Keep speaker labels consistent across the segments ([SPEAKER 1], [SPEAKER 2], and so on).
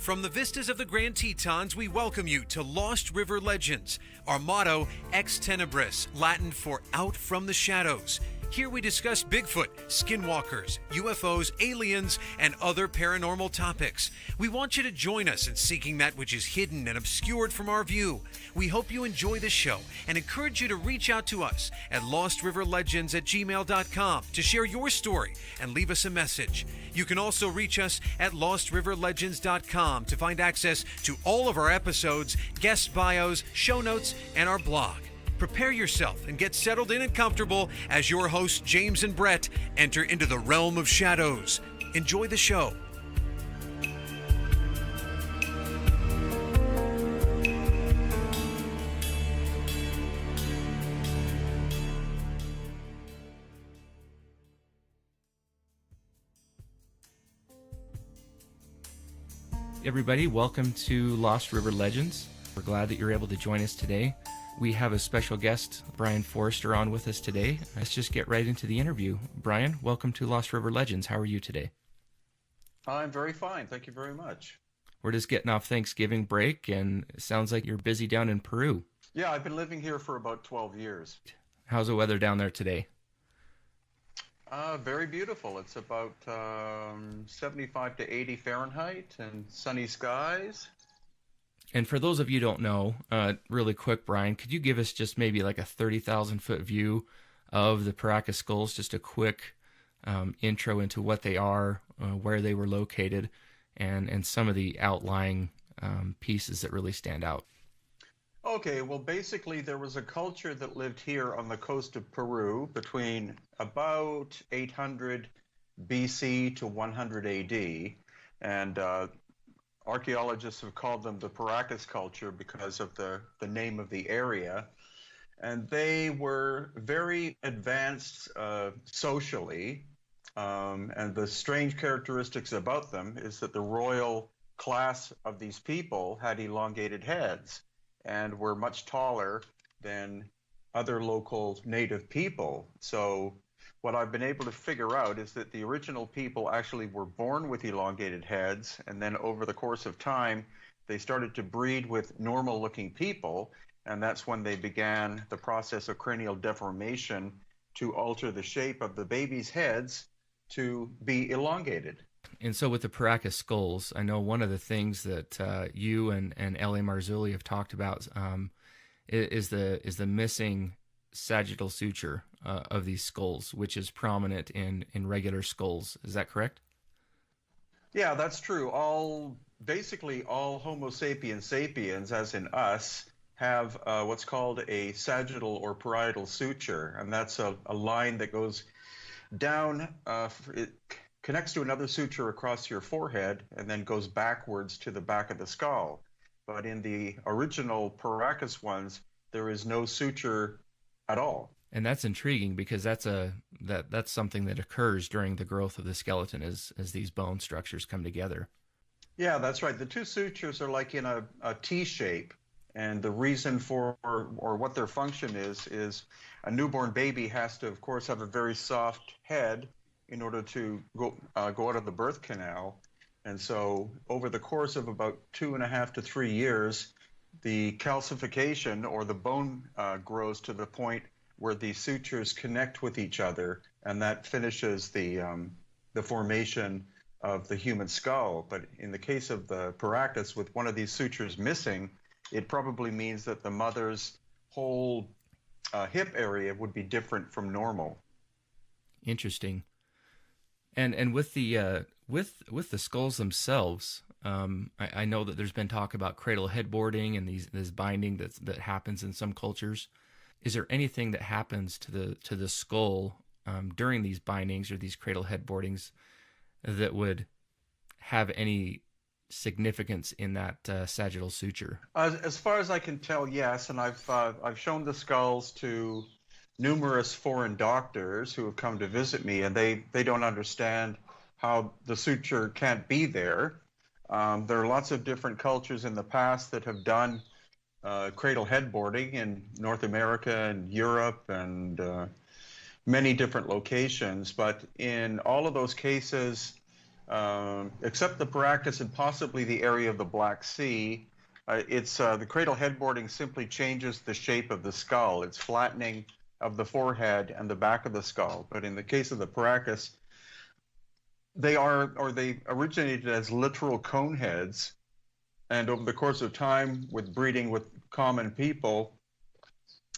[SPEAKER 1] From the vistas of the Grand Tetons, we welcome you to Lost River Legends. Our motto, Ex Tenebris, Latin for out from the shadows. Here we discuss Bigfoot, skinwalkers, UFOs, aliens, and other paranormal topics. We want you to join us in seeking that which is hidden and obscured from our view. We hope you enjoy the show and encourage you to reach out to us at lostriverlegends@gmail.com to share your story and leave us a message. You can also reach us at lostriverlegends.com to find access to all of our episodes, guest bios, show notes, and our blog. Prepare yourself and get settled in and comfortable as your hosts, James and Brett, enter into the realm of shadows. Enjoy the show.
[SPEAKER 2] Everybody, welcome to Lost River Legends. We're glad that you're able to join us today. We have a special guest, Brien Foerster, on with us today. Let's just get right into the interview. Brien, welcome to Lost River Legends. How are you today?
[SPEAKER 3] I'm very fine. Thank you very much.
[SPEAKER 2] We're just getting off Thanksgiving break, and it sounds like you're busy down in Peru.
[SPEAKER 3] Yeah, I've been living here for about 12 years.
[SPEAKER 2] How's the weather down there today?
[SPEAKER 3] Very beautiful. It's about 75 to 80 Fahrenheit and sunny skies.
[SPEAKER 2] And for those of you who don't know, really quick, Brien, could you give us just maybe like a 30,000-foot view of the Paracas skulls, just a quick intro into what they are, where they were located, and some of the outlying pieces that really stand out?
[SPEAKER 3] Okay, well, basically there was a culture that lived here on the coast of Peru between about 800 BC to 100 AD, and archaeologists have called them the Paracas culture because of the name of the area. And they were very advanced socially, and the strange characteristics about them is that the royal class of these people had elongated heads and were much taller than other local native people. So what I've been able to figure out is that the original people actually were born with elongated heads, and then over the course of time, they started to breed with normal-looking people, and that's when they began the process of cranial deformation to alter the shape of the baby's heads to be elongated.
[SPEAKER 2] And so with the Paracas skulls, I know one of the things that you and L.A. Marzulli have talked about is the missing sagittal suture of these skulls, which is prominent in regular skulls. Is that correct?
[SPEAKER 3] Yeah, that's true. Basically all Homo sapiens sapiens, as in us, have what's called a sagittal or parietal suture, and that's a line that goes down, it connects to another suture across your forehead and then goes backwards to the back of the skull. But in the original Paracas ones, there is no suture at all.
[SPEAKER 2] And that's intriguing because that's something that occurs during the growth of the skeleton as these bone structures come together.
[SPEAKER 3] Yeah, that's right. The two sutures are like in a T shape, and the reason for or what their function is a newborn baby has to, of course, have a very soft head in order to go out of the birth canal. And so over the course of about 2.5 to 3 years, the calcification or the bone grows to the point where the sutures connect with each other, and that finishes the formation of the human skull. But in the case of the Paracas, with one of these sutures missing, it probably means that the mother's whole hip area would be different from normal.
[SPEAKER 2] Interesting. And with the skulls themselves, I know that there's been talk about cradle headboarding and this binding that happens in some cultures. Is there anything that happens to the skull during these bindings or these cradle headboardings that would have any significance in that sagittal suture?
[SPEAKER 3] As far as I can tell, yes, and I've shown the skulls to numerous foreign doctors who have come to visit me, and they don't understand how the suture can't be there. There are lots of different cultures in the past that have done cradle headboarding in North America and Europe and many different locations, but in all of those cases, except the Paracas and possibly the area of the Black Sea. It's the cradle headboarding simply changes the shape of the skull. It's flattening of the forehead and the back of the skull. But in the case of the Paracas, they originated as literal cone heads, and over the course of time, with breeding with common people,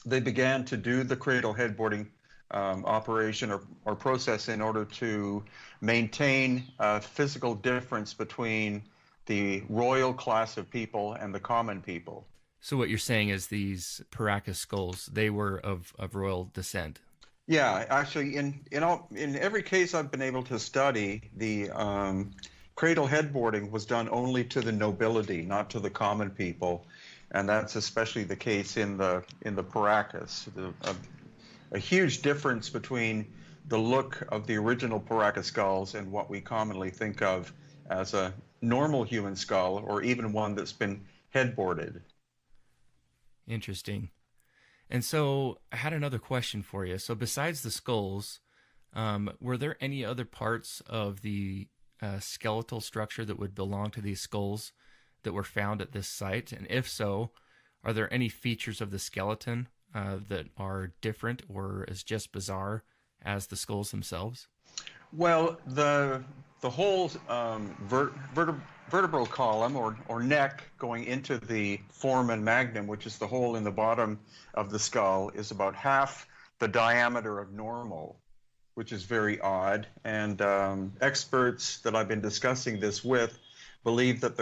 [SPEAKER 3] they began to do the cradle headboarding operation or process in order to maintain a physical difference between the royal class of people and the common people.
[SPEAKER 2] So what you're saying is these Paracas skulls, they were of royal descent.
[SPEAKER 3] Yeah, actually, in every case I've been able to study, the cradle headboarding was done only to the nobility, not to the common people, and that's especially the case in the Paracas. A huge difference between the look of the original Paracas skulls and what we commonly think of as a normal human skull, or even one that's been headboarded.
[SPEAKER 2] Interesting. And so I had another question for you. So besides the skulls, were there any other parts of the skeletal structure that would belong to these skulls that were found at this site? And if so, are there any features of the skeleton that are different or as just bizarre as the skulls themselves?
[SPEAKER 3] Well, the whole vertebral column or neck going into the foramen magnum, which is the hole in the bottom of the skull, is about half the diameter of normal, which is very odd. And experts that I've been discussing this with believe that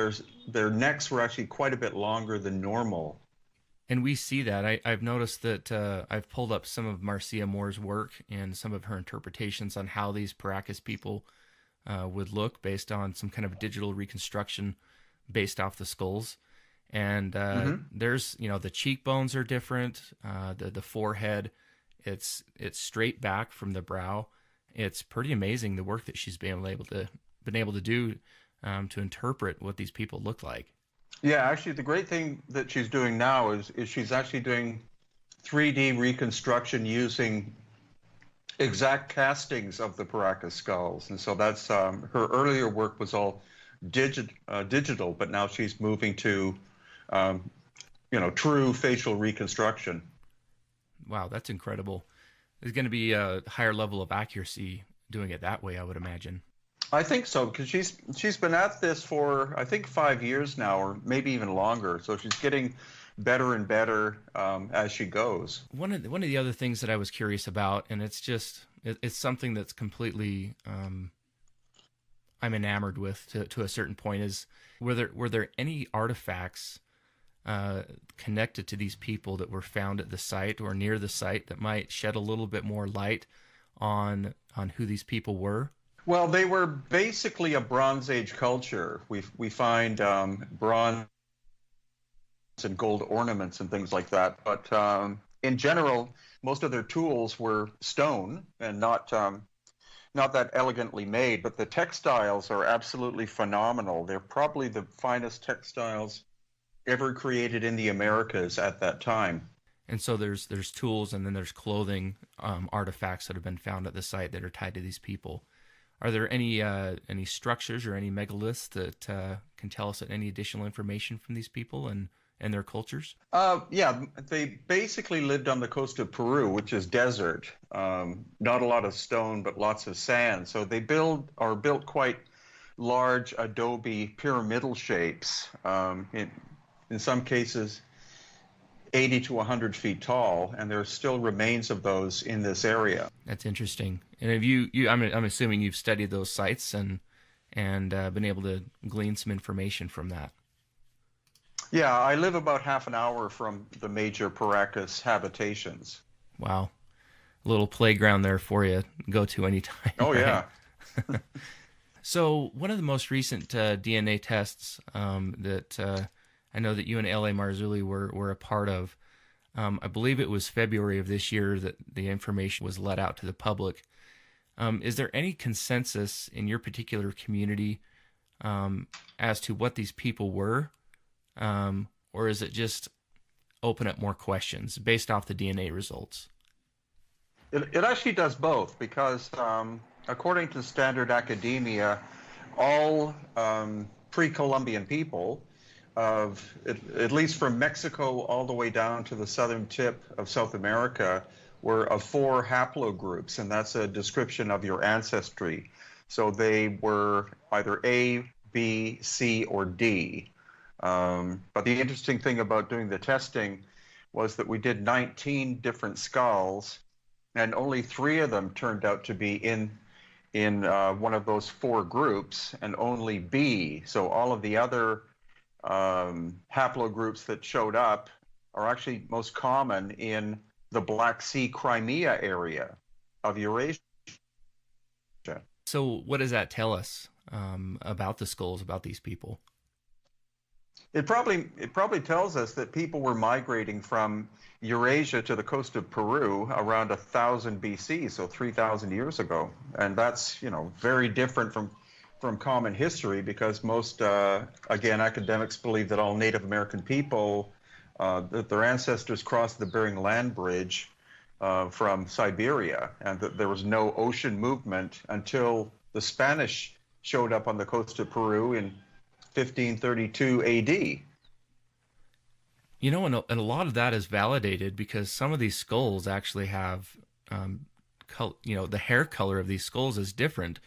[SPEAKER 3] their necks were actually quite a bit longer than normal.
[SPEAKER 2] And we see that. I've noticed that I've pulled up some of Marcia Moore's work and some of her interpretations on how these Paracas people would look based on some kind of digital reconstruction based off the skulls. And there's, the cheekbones are different. The forehead, it's straight back from the brow. It's pretty amazing the work that she's been able to do to interpret what these people look like.
[SPEAKER 3] Yeah, actually, the great thing that she's doing now is she's actually doing 3D reconstruction using exact castings of the Paracas skulls. And so that's her earlier work was all digital, but now she's moving to true facial reconstruction.
[SPEAKER 2] Wow, that's incredible. There's going to be a higher level of accuracy doing it that way, I would imagine.
[SPEAKER 3] I think so, because she's been at this for, I think, 5 years now, or maybe even longer. So she's getting better and better as she goes.
[SPEAKER 2] One of the other things that I was curious about, and it's something that's completely I'm enamored with to a certain point, is were there any artifacts connected to these people that were found at the site or near the site that might shed a little bit more light on who these people were?
[SPEAKER 3] Well, they were basically a Bronze Age culture. We find bronze and gold ornaments and things like that. But in general, most of their tools were stone and not that elegantly made. But the textiles are absolutely phenomenal. They're probably the finest textiles ever created in the Americas at that time.
[SPEAKER 2] And so there's tools, and then there's clothing artifacts that have been found at the site that are tied to these people. Are there any structures or any megaliths that can tell us any additional information from these people and their cultures?
[SPEAKER 3] Yeah, they basically lived on the coast of Peru, which is desert. Not a lot of stone, but lots of sand. So they built quite large adobe pyramidal shapes. In some cases, 80 to 100 feet tall, and there are still remains of those in this area.
[SPEAKER 2] That's interesting. And have I'm assuming you've studied those sites and been able to glean some information from that.
[SPEAKER 3] Yeah, I live about half an hour from the major Paracas habitations.
[SPEAKER 2] Wow. A little playground there for you to go to anytime.
[SPEAKER 3] Oh,
[SPEAKER 2] right?
[SPEAKER 3] yeah.
[SPEAKER 2] So one of the most recent DNA tests that I know that you and L.A. Marzulli were a part of, I believe it was February of this year that the information was let out to the public. Is there any consensus in your particular community as to what these people were? Or is it just open up more questions based off the DNA results?
[SPEAKER 3] It actually does both, because according to standard academia, all pre-Columbian people at least from Mexico all the way down to the southern tip of South America, were of four haplogroups, and that's a description of your ancestry. So they were either A, B, C, or D. But the interesting thing about doing the testing was that we did 19 different skulls, and only 3 of them turned out to be in one of those 4 groups, and only B. So all of the other haplogroups that showed up are actually most common in the Black Sea Crimea area of Eurasia.
[SPEAKER 2] So what does that tell us about the skulls, about these people?
[SPEAKER 3] It probably tells us that people were migrating from Eurasia to the coast of Peru around 1000 BC, so 3,000 years ago, and that's very different from common history, because most again, academics believe that all Native American people that their ancestors crossed the Bering Land Bridge from Siberia, and that there was no ocean movement until the Spanish showed up on the coast of Peru in 1532 AD.
[SPEAKER 2] And a lot of that is validated because some of these skulls actually have, the hair color of these skulls is different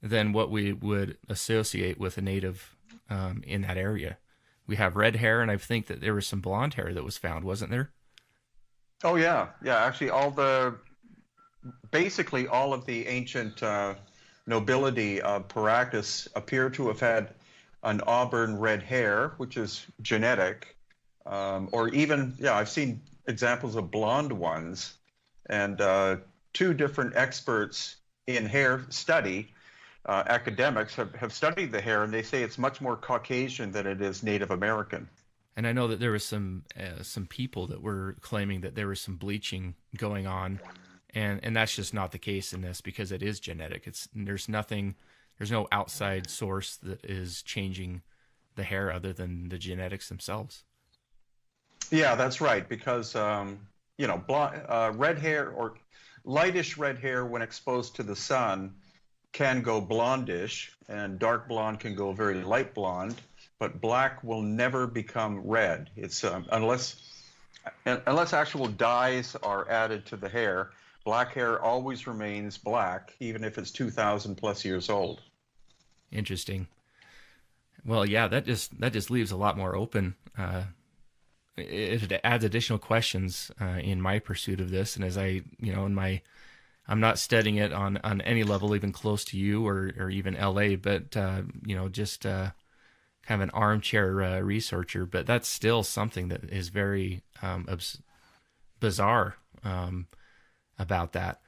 [SPEAKER 2] than what we would associate with a native in that area. We have red hair, and I think that there was some blonde hair that was found, wasn't there?
[SPEAKER 3] Oh yeah. Actually, basically all of the ancient nobility of Paracas appear to have had an auburn red hair, which is genetic, or even, I've seen examples of blonde ones, and 2 different experts in hair study, academics, have studied the hair, and they say it's much more Caucasian than it is Native American.
[SPEAKER 2] And I know that there was some people that were claiming that there was some bleaching going on, and that's just not the case in this, because it is genetic. There's no outside source that is changing the hair other than the genetics themselves.
[SPEAKER 3] Yeah, that's right, because red hair or lightish red hair when exposed to the sun can go blondish, and dark blonde can go very light blonde, but black will never become red. It's unless actual dyes are added to the hair, black hair always remains black, even if it's 2,000 plus years old.
[SPEAKER 2] Interesting. Well, yeah, that just leaves a lot more open. It adds additional questions in my pursuit of this, and as I'm not studying it on any level, even close to you or even LA, but just kind of an armchair researcher. But that's still something that is very bizarre about that.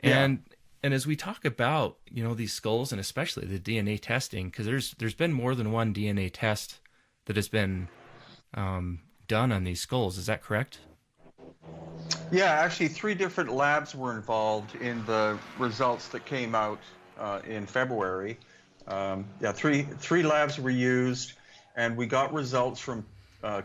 [SPEAKER 2] And as we talk about these skulls, and especially the DNA testing, because there's been more than one DNA test that has been done on these skulls. Is that correct?
[SPEAKER 3] Yeah, actually 3 different labs were involved in the results that came out in February. Three labs were used, and we got results from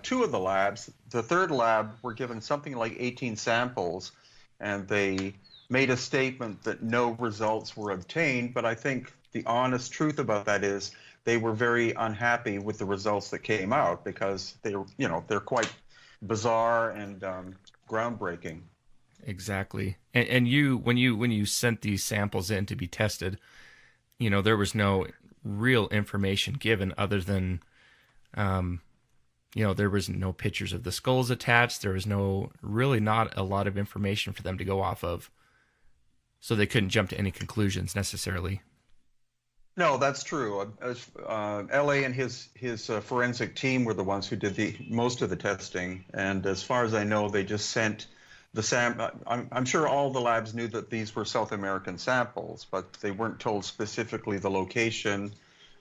[SPEAKER 3] 2 of the labs. The 3rd lab were given something like 18 samples, and they made a statement that no results were obtained, but I think the honest truth about that is they were very unhappy with the results that came out, because they're quite bizarre and groundbreaking.
[SPEAKER 2] Exactly. And you, when you sent these samples in to be tested, there was no real information given other than, there was no pictures of the skulls attached. There was not a lot of information for them to go off of. So they couldn't jump to any conclusions necessarily.
[SPEAKER 3] No, that's true. LA and his forensic team were the ones who did most of the testing, and as far as I know, they just sent the I'm sure all the labs knew that these were South American samples, but they weren't told specifically the location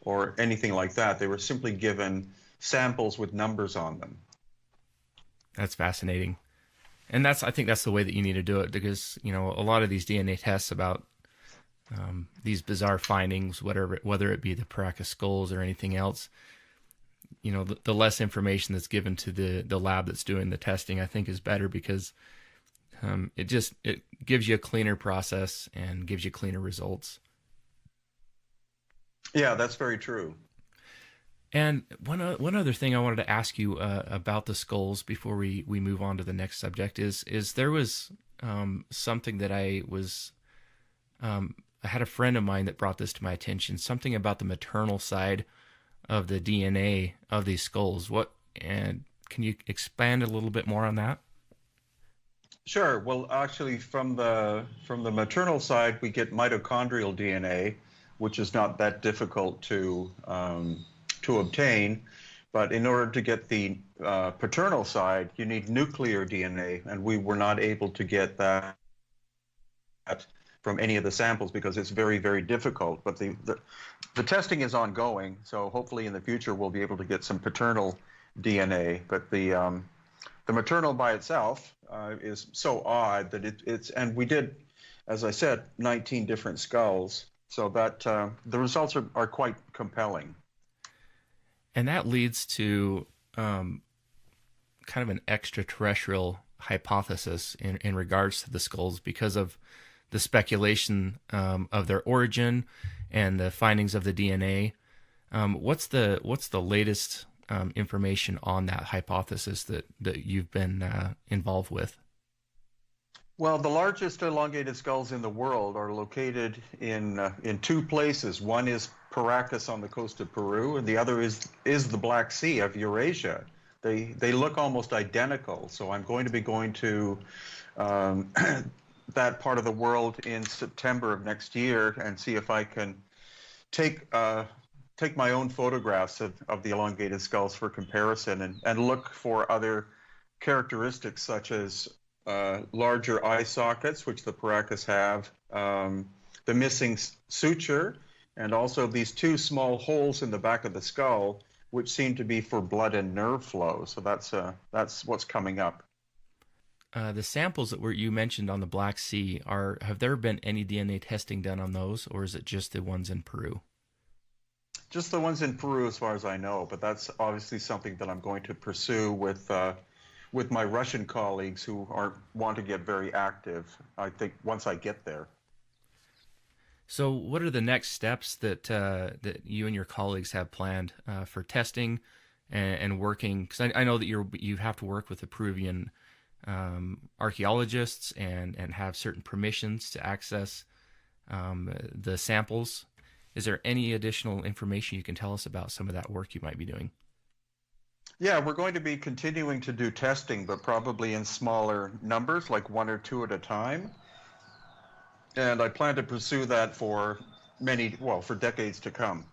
[SPEAKER 3] or anything like that. They were simply given samples with numbers on them.
[SPEAKER 2] That's fascinating. And I think that's the way that you need to do it, because, a lot of these DNA tests about these bizarre findings, whether it be the Paracas skulls or anything else, the less information that's given to the lab that's doing the testing, I think is better, because it gives you a cleaner process and gives you cleaner results.
[SPEAKER 3] Yeah, that's very true.
[SPEAKER 2] And one other thing I wanted to ask you about the skulls before we move on to the next subject is there was something that I had a friend of mine that brought this to my attention, something about the maternal side of the DNA of these skulls. And can you expand a little bit more on that?
[SPEAKER 3] Sure. Well, actually, from the maternal side, we get mitochondrial DNA, which is not that difficult to obtain. But in order to get the paternal side, you need nuclear DNA, and we were not able to get that from any of the samples because it's very, very difficult. But the testing is ongoing, so hopefully in the future we'll be able to get some paternal DNA. But the maternal by itself is so odd that it's, and we did, as I said, 19 different skulls, so that the results are quite compelling.
[SPEAKER 2] And that leads to kind of an extraterrestrial hypothesis in regards to the skulls because of the speculation of their origin and the findings of the DNA. What's the latest information on that hypothesis that you've been involved with?
[SPEAKER 3] Well, the largest elongated skulls in the world are located in two places. One is Paracas on the coast of Peru, and the other is the Black Sea of Eurasia. They look almost identical. So I'm going to be going to that part of the world in September of next year and see if I can take my own photographs of the elongated skulls for comparison and look for other characteristics such as larger eye sockets, which the Paracas have, the missing suture, and also these two small holes in the back of the skull, which seem to be for blood and nerve flow. So that's what's coming up.
[SPEAKER 2] The samples that you mentioned on the Black Sea have there been any DNA testing done on those, or is it just the ones in Peru?
[SPEAKER 3] Just the ones in Peru, as far as I know, but that's obviously something that I'm going to pursue with my Russian colleagues who want to get very active, I think, once I get there.
[SPEAKER 2] So what are the next steps that you and your colleagues have planned for testing and working? Because I know that you have to work with the Peruvian archaeologists and have certain permissions to access the samples. Is there any additional information you can tell us about some of that work you might be doing?
[SPEAKER 3] Yeah, we're going to be continuing to do testing, but probably in smaller numbers, like one or two at a time. And I plan to pursue that for for decades to come.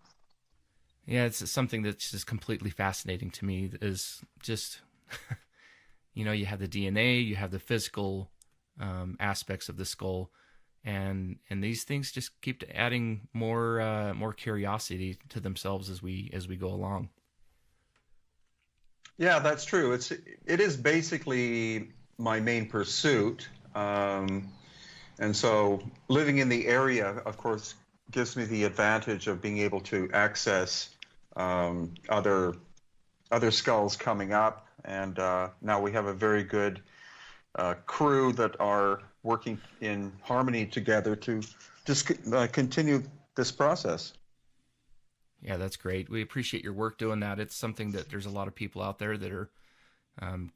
[SPEAKER 2] Yeah, it's something that's just completely fascinating to me is just, you have the DNA, you have the physical aspects of the skull, and these things just keep adding more curiosity to themselves as we go along.
[SPEAKER 3] Yeah, that's true. It is basically my main pursuit. And so living in the area, of course, gives me the advantage of being able to access other skulls coming up. And now we have a very good crew that are working in harmony together to just continue this process.
[SPEAKER 2] Yeah, that's great. We appreciate your work doing that. It's something that there's a lot of people out there that are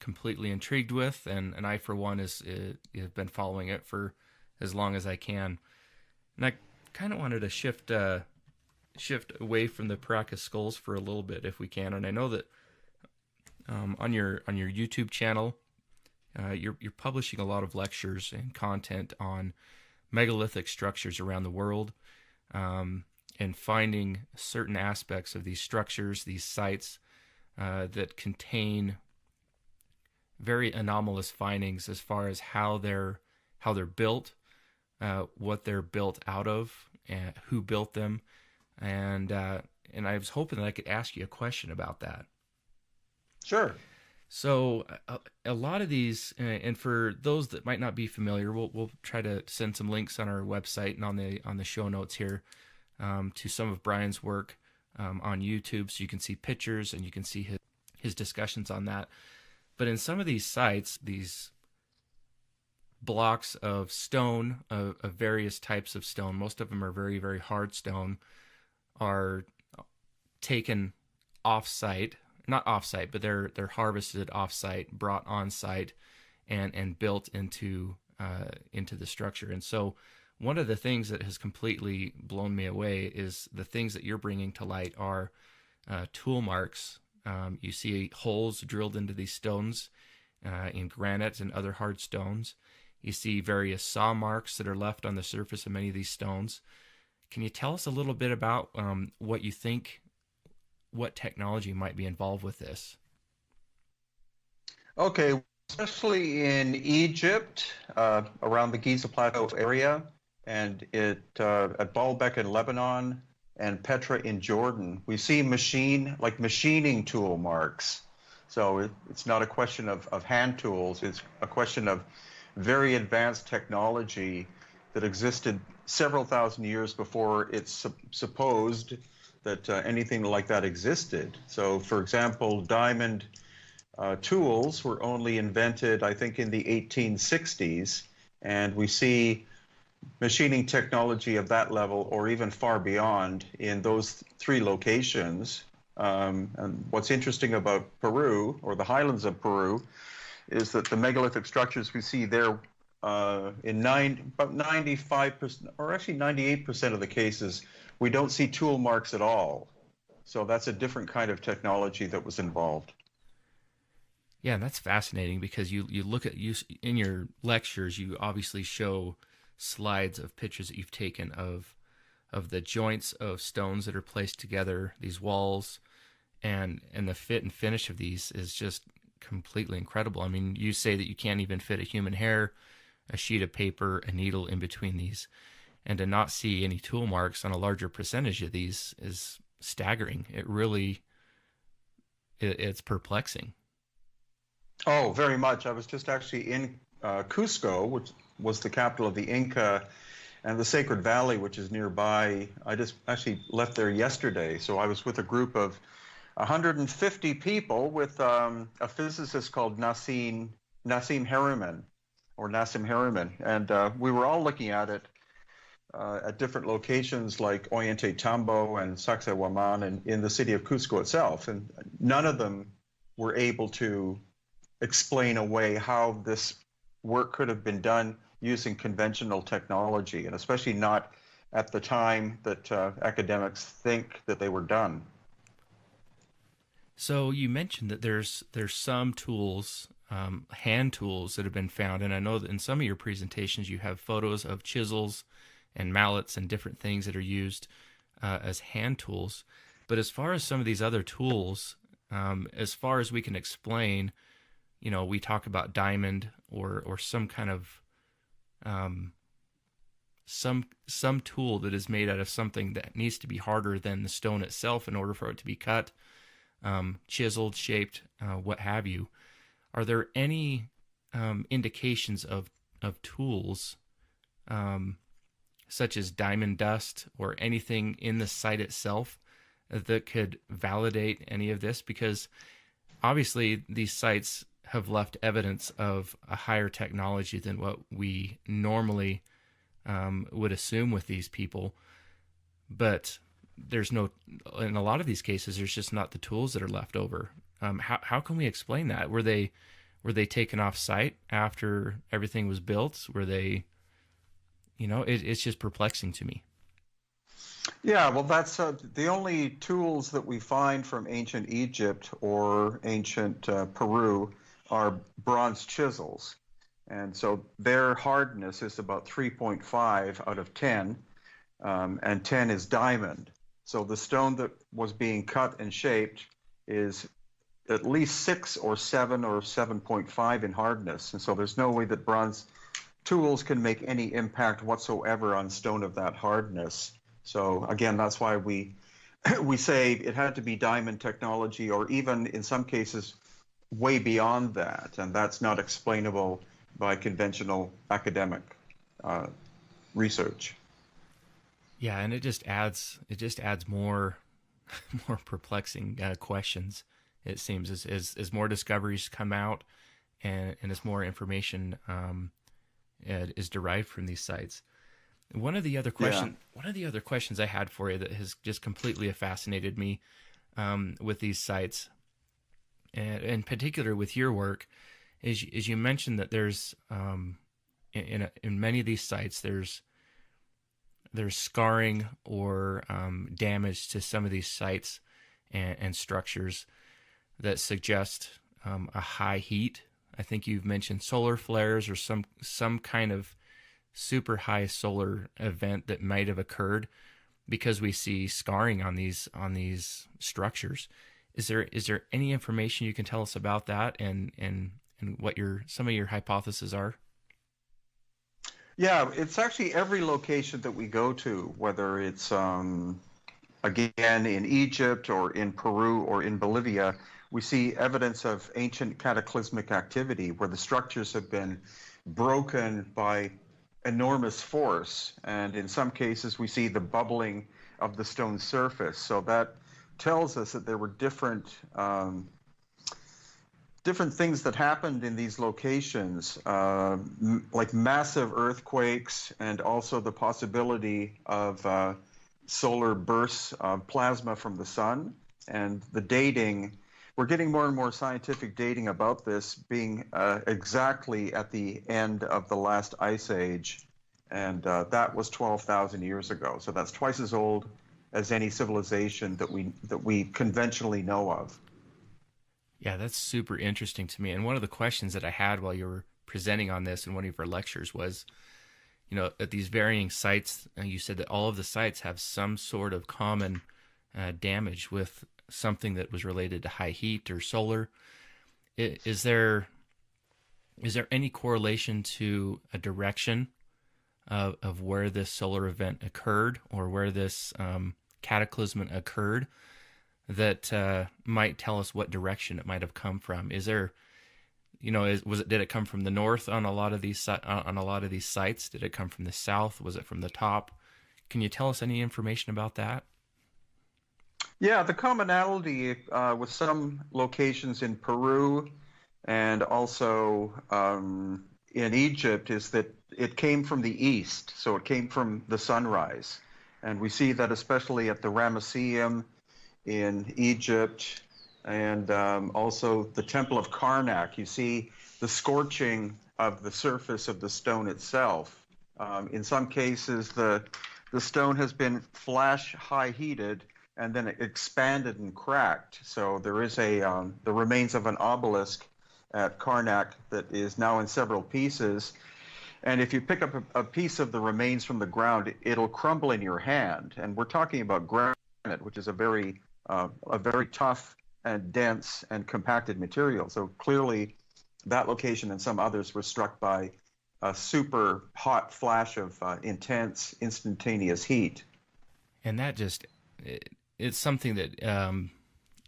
[SPEAKER 2] completely intrigued with, and I, for one, have been following it for as long as I can. And I kind of wanted to shift away from the Paracas skulls for a little bit, if we can. And I know that on your YouTube channel, you're publishing a lot of lectures and content on megalithic structures around the world, and finding certain aspects of these structures, these sites that contain very anomalous findings as far as how they're built, what they're built out of, and who built them, and I was hoping that I could ask you a question about that.
[SPEAKER 3] Sure.
[SPEAKER 2] So a lot of these, and for those that might not be familiar, we'll try to send some links on our website and on the show notes here to some of Brien's work on YouTube, so you can see pictures and you can see his discussions on that. But in some of these sites, these blocks of stone, of various types of stone, most of them are very, very hard stone, are taken off-site, not off-site, but they're harvested off-site, brought on-site, and built into the structure. And so one of the things that has completely blown me away is the things that you're bringing to light are tool marks. You see holes drilled into these stones in granite and other hard stones. You see various saw marks that are left on the surface of many of these stones. Can you tell us a little bit about what you think, what technology might be involved with this?
[SPEAKER 3] Okay, especially in Egypt, around the Giza Plateau area, and at Baalbek in Lebanon, and Petra in Jordan, we see machining tool marks. So it's not a question of hand tools, it's a question of very advanced technology that existed several thousand years before it's supposed that anything like that existed. So, for example, diamond tools were only invented, I think, in the 1860s, and we see machining technology of that level or even far beyond in those three locations. And what's interesting about Peru, or the highlands of Peru, is that the megalithic structures we see there in about 95%, or actually 98% of the cases, we don't see tool marks at all. So that's a different kind of technology that was involved.
[SPEAKER 2] Yeah, that's fascinating because you look at in your lectures, you obviously show slides of pictures that you've taken of the joints of stones that are placed together, these walls, and the fit and finish of these is just completely incredible. I mean, you say that you can't even fit a human hair, a sheet of paper, a needle in between these, and to not see any tool marks on a larger percentage of these is staggering. It's perplexing.
[SPEAKER 3] Oh, very much. I was just actually in Cusco, which was the capital of the Inca, and the Sacred Valley, which is nearby. I just actually left there yesterday. So I was with a group of 150 people with a physicist called Nassim Harriman, and we were all looking at it at different locations like Ollantaytambo and Sacsayhuaman and in the city of Cusco itself, and none of them were able to explain away how this work could have been done using conventional technology, and especially not at the time that academics think that they were done.
[SPEAKER 2] So you mentioned that there's some tools, hand tools that have been found, and I know that in some of your presentations you have photos of chisels and mallets and different things that are used as hand tools. But as far as some of these other tools, as far as we can explain, we talk about diamond or some kind of some tool that is made out of something that needs to be harder than the stone itself in order for it to be cut, chiseled, shaped, what have you. Are there any indications of tools such as diamond dust or anything in the site itself that could validate any of this? Because obviously these sites have left evidence of a higher technology than what we normally would assume with these people. But there's no, in a lot of these cases, there's just not the tools that are left over. How can we explain that? Were they taken off site after everything was built? Were they, it's just perplexing to me.
[SPEAKER 3] Yeah, well, that's the only tools that we find from ancient Egypt or ancient Peru are bronze chisels. And so their hardness is about 3.5 out of 10, and 10 is diamond. So the stone that was being cut and shaped is at least 6 or 7 or 7.5 in hardness. And so there's no way that bronze tools can make any impact whatsoever on stone of that hardness. So again, that's why we say it had to be diamond technology, or even in some cases way beyond that, and that's not explainable by conventional academic research.
[SPEAKER 2] Yeah, and it just adds more perplexing questions. It seems as more discoveries come out, and as more information is derived from these sites. One of the other questions I had for you that has just completely fascinated me with these sites, and in particular with your work, is you mentioned that there's in many of these sites there's scarring or damage to some of these sites and structures that suggest a high heat. I think you've mentioned solar flares or some kind of super high solar event that might have occurred, because we see scarring on these structures. Is there any information you can tell us about that and what some of your hypotheses are?
[SPEAKER 3] Yeah, it's actually every location that we go to, whether it's again in Egypt or in Peru or in Bolivia, we see evidence of ancient cataclysmic activity where the structures have been broken by enormous force, and in some cases we see the bubbling of the stone surface. So that tells us that there were different things that happened in these locations, like massive earthquakes, and also the possibility of solar bursts of plasma from the sun. And the dating, we're getting more and more scientific dating about this being exactly at the end of the last ice age, and that was 12,000 years ago. So that's twice as old as any civilization that we conventionally know of.
[SPEAKER 2] Yeah, that's super interesting to me. And one of the questions that I had while you were presenting on this in one of your lectures was, at these varying sites, you said that all of the sites have some sort of common damage with something that was related to high heat or solar. Is there any correlation to a direction of where this solar event occurred, or where this cataclysm occurred, that might tell us what direction it might have come from? Is there, did it come from the north on a lot of these sites? Did it come from the south? Was it from the top? Can you tell us any information about that?
[SPEAKER 3] Yeah, the commonality with some locations in Peru and also in Egypt is that it came from the east, so it came from the sunrise. And we see that especially at the Ramesseum in Egypt, and also the Temple of Karnak. You see the scorching of the surface of the stone itself. In some cases, the stone has been flash high heated and then it expanded and cracked. So there is the remains of an obelisk at Karnak that is now in several pieces. And if you pick up a piece of the remains from the ground, it'll crumble in your hand. And we're talking about granite, which is a very tough and dense and compacted material. So clearly that location and some others were struck by a super hot flash of intense instantaneous heat.
[SPEAKER 2] And that it's something that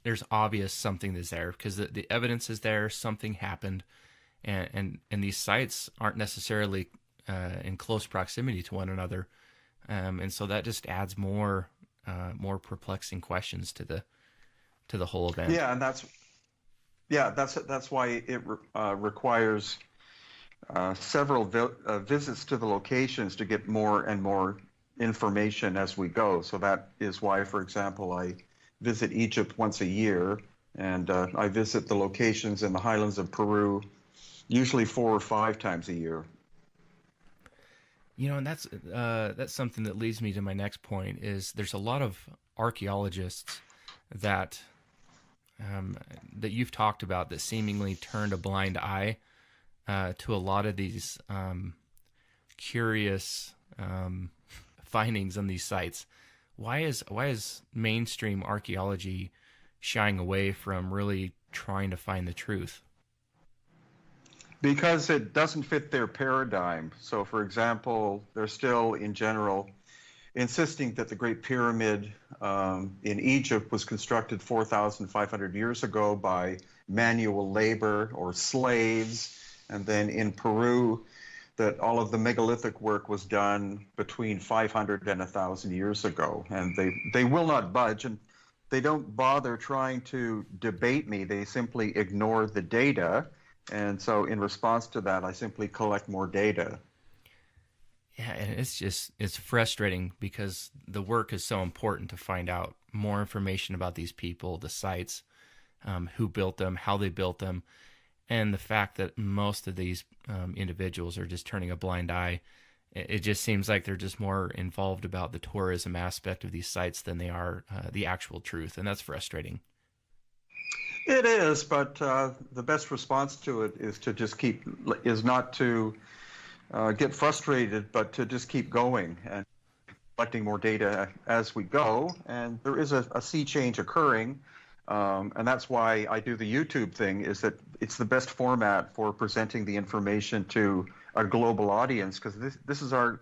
[SPEAKER 2] there's obvious something that's there, because the evidence is there, something happened, and these sites aren't necessarily in close proximity to one another, and so that just adds more perplexing questions to the whole event.
[SPEAKER 3] Yeah, and that's why it requires several visits to the locations to get more and more information as we go. So that is why, for example, I visit Egypt once a year, and I visit the locations in the highlands of Peru usually 4 or 5 times a year.
[SPEAKER 2] And that's something that leads me to my next point. Is there's a lot of archaeologists that you've talked about that seemingly turned a blind eye to a lot of these curious findings on these sites. Why is mainstream archaeology shying away from really trying to find the truth?
[SPEAKER 3] Because it doesn't fit their paradigm. So, for example, they're still, in general, insisting that the Great Pyramid in Egypt was constructed 4,500 years ago by manual labor or slaves. And then in Peru, that all of the megalithic work was done between 500 and 1,000 years ago. And they will not budge, and they don't bother trying to debate me. They simply ignore the data. And so in response to that, I simply collect more data.
[SPEAKER 2] Yeah, and it's frustrating because the work is so important to find out more information about these people, the sites, who built them, how they built them, and the fact that most of these individuals are just turning a blind eye. It just seems like they're just more involved about the tourism aspect of these sites than they are the actual truth, and that's frustrating.
[SPEAKER 3] It is, but the best response to it is not to get frustrated, but to just keep going and collecting more data as we go. And there is a sea change occurring, and that's why I do the YouTube thing, is that it's the best format for presenting the information to a global audience, because this is our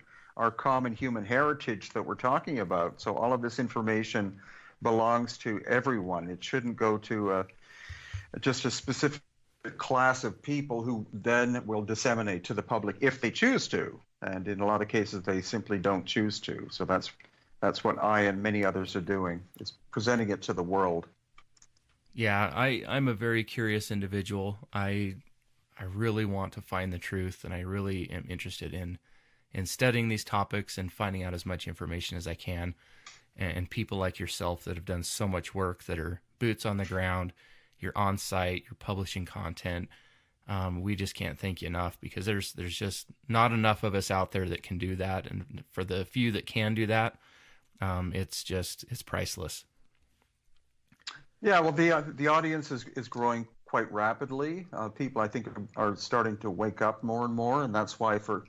[SPEAKER 3] common human heritage that we're talking about. So all of this information belongs to everyone. It shouldn't go to just a specific class of people who then will disseminate to the public if they choose to. And in a lot of cases, they simply don't choose to. So that's what I and many others are doing, is presenting it to the world.
[SPEAKER 2] Yeah, I'm a very curious individual. I really want to find the truth, and I really am interested in studying these topics and finding out as much information as I can. And people like yourself that have done so much work, that are boots on the ground, you're on site, you're publishing content. We just can't thank you enough, because there's just not enough of us out there that can do that. And for the few that can do that, it's priceless.
[SPEAKER 3] Yeah, well, the audience is growing quite rapidly. People, I think, are starting to wake up more and more, and that's why, for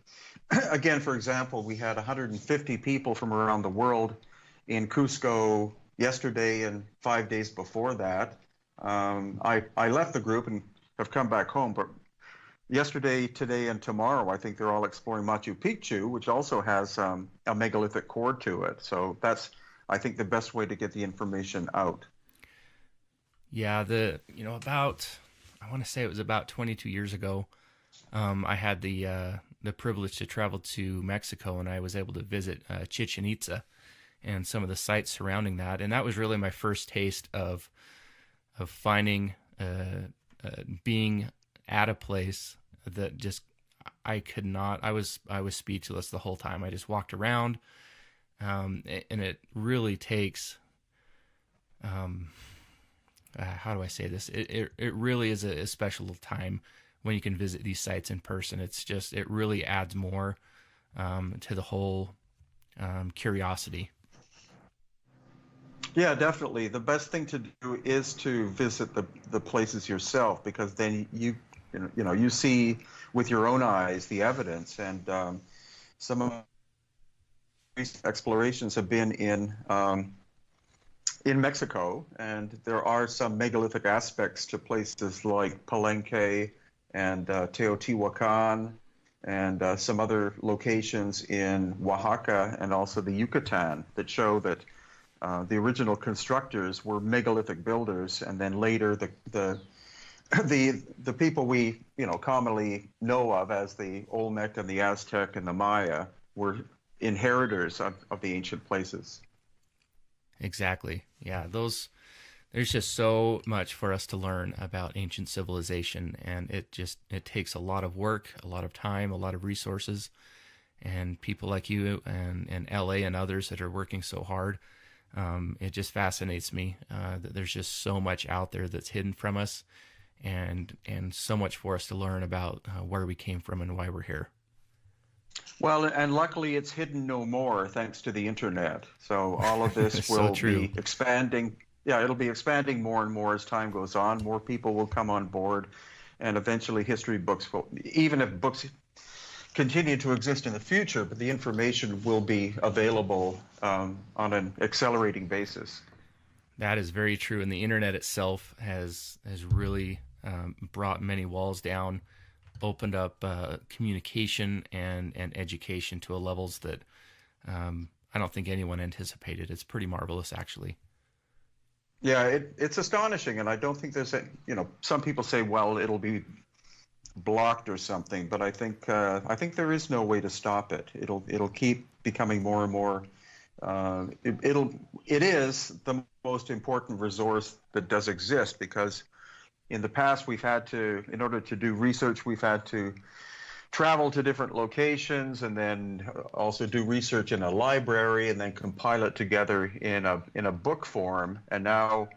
[SPEAKER 3] example, we had 150 people from around the world in Cusco yesterday and 5 days before that. I left the group and have come back home, but yesterday, today, and tomorrow, I think they're all exploring Machu Picchu, which also has a megalithic core to it. So that's, I think, the best way to get the information out.
[SPEAKER 2] Yeah, I want to say it was about 22 years ago. I had the privilege to travel to Mexico, and I was able to visit Chichen Itza and some of the sites surrounding that. And that was really my first taste of finding, being at a place that just, I could not, I was speechless the whole time. I just walked around, and it really takes, how do I say this? It really is a special time when you can visit these sites in person. It's just, it really adds more to the whole curiosity.
[SPEAKER 3] Yeah, definitely. The best thing to do is to visit the places yourself, because then you see with your own eyes the evidence. And some of these explorations have been in Mexico, and there are some megalithic aspects to places like Palenque and Teotihuacan, and some other locations in Oaxaca and also the Yucatan that show that the original constructors were megalithic builders, and then later the people we commonly know of as the Olmec and the Aztec and the Maya were inheritors of the ancient places.
[SPEAKER 2] Exactly. Yeah, there's just so much for us to learn about ancient civilization, and it takes a lot of work, a lot of time, a lot of resources, and people like you and LA and others that are working so hard. It just fascinates me that there's just so much out there that's hidden from us, and so much for us to learn about where we came from and why we're here.
[SPEAKER 3] Well, and luckily it's hidden no more thanks to the internet. So all of this will be expanding. Yeah, it'll be expanding more and more as time goes on. More people will come on board, and eventually history books will, even if books continue to exist in the future, but the information will be available on an accelerating basis.
[SPEAKER 2] That is very true, and the internet itself has really brought many walls down, opened up communication and education to a levels that I don't think anyone anticipated. It's pretty marvelous, actually.
[SPEAKER 3] Yeah, it's astonishing, and I don't think there's some people say, well, it'll be blocked or something, but I think there is no way to stop it. It'll keep becoming more and more. It is the most important resource that does exist, because in the past we've had to, in order to do research, we've had to travel to different locations and then also do research in a library and then compile it together in a book form. And now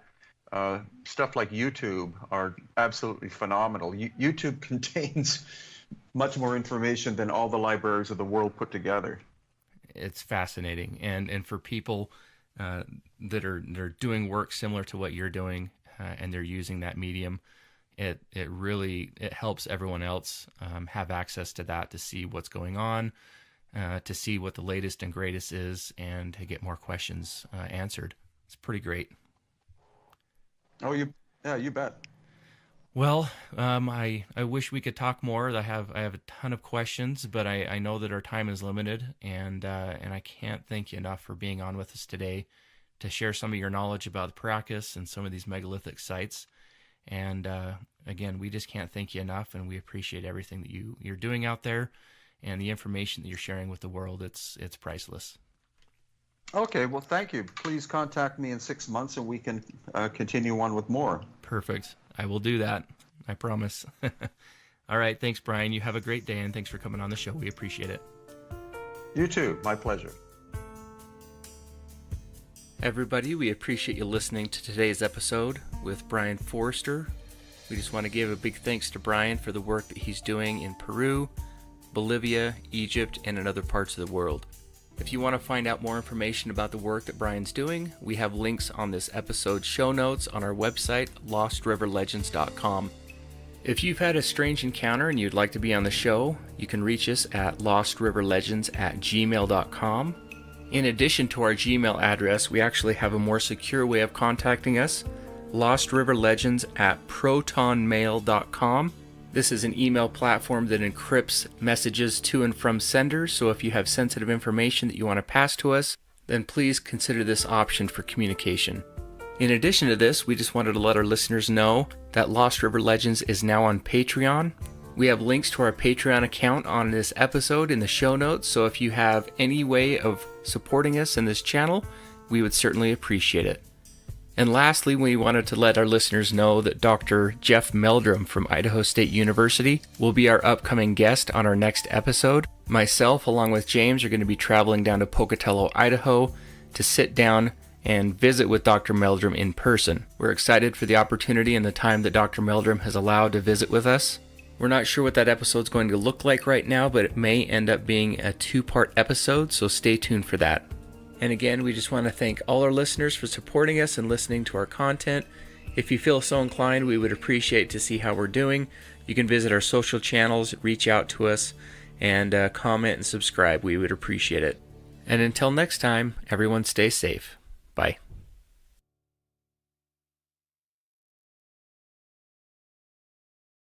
[SPEAKER 3] stuff like YouTube are absolutely phenomenal. YouTube contains much more information than all the libraries of the world put together.
[SPEAKER 2] It's fascinating, and for people that are doing work similar to what you're doing, and they're using that medium, it really helps everyone else have access to that, to see what's going on, to see what the latest and greatest is, and to get more questions answered. It's pretty great.
[SPEAKER 3] Oh, you bet.
[SPEAKER 2] Well, I wish we could talk more. I have a ton of questions, but I know that our time is limited, and I can't thank you enough for being on with us today to share some of your knowledge about the Paracas and some of these megalithic sites. And again, we just can't thank you enough, and we appreciate everything that you're doing out there and the information that you're sharing with the world. It's priceless.
[SPEAKER 3] Okay, well, thank you. Please contact me in 6 months and we can continue on with more.
[SPEAKER 2] Perfect. I will do that. I promise. All right. Thanks, Brien. You have a great day, and thanks for coming on the show. We appreciate it.
[SPEAKER 3] You too. My pleasure.
[SPEAKER 2] Everybody, we appreciate you listening to today's episode with Brien Foerster. We just want to give a big thanks to Brien for the work that he's doing in Peru, Bolivia, Egypt, and in other parts of the world. If you want to find out more information about the work that Brien's doing, we have links on this episode's show notes on our website, lostriverlegends.com. If you've had a strange encounter and you'd like to be on the show, you can reach us at lostriverlegends@gmail.com. In addition to our Gmail address, we actually have a more secure way of contacting us, lostriverlegends@protonmail.com. This is an email platform that encrypts messages to and from senders, so if you have sensitive information that you want to pass to us, then please consider this option for communication. In addition to this, we just wanted to let our listeners know that Lost River Legends is now on Patreon. We have links to our Patreon account on this episode in the show notes, so if you have any way of supporting us in this channel, we would certainly appreciate it. And lastly, we wanted to let our listeners know that Dr. Jeff Meldrum from Idaho State University will be our upcoming guest on our next episode. Myself, along with James, are going to be traveling down to Pocatello, Idaho to sit down and visit with Dr. Meldrum in person. We're excited for the opportunity and the time that Dr. Meldrum has allowed to visit with us. We're not sure what that episode's going to look like right now, but it may end up being a 2-part episode, so stay tuned for that. And again, we just want to thank all our listeners for supporting us and listening to our content. If you feel so inclined, we would appreciate to see how we're doing. You can visit our social channels, reach out to us, and comment and subscribe. We would appreciate it. And until next time, everyone stay safe. Bye.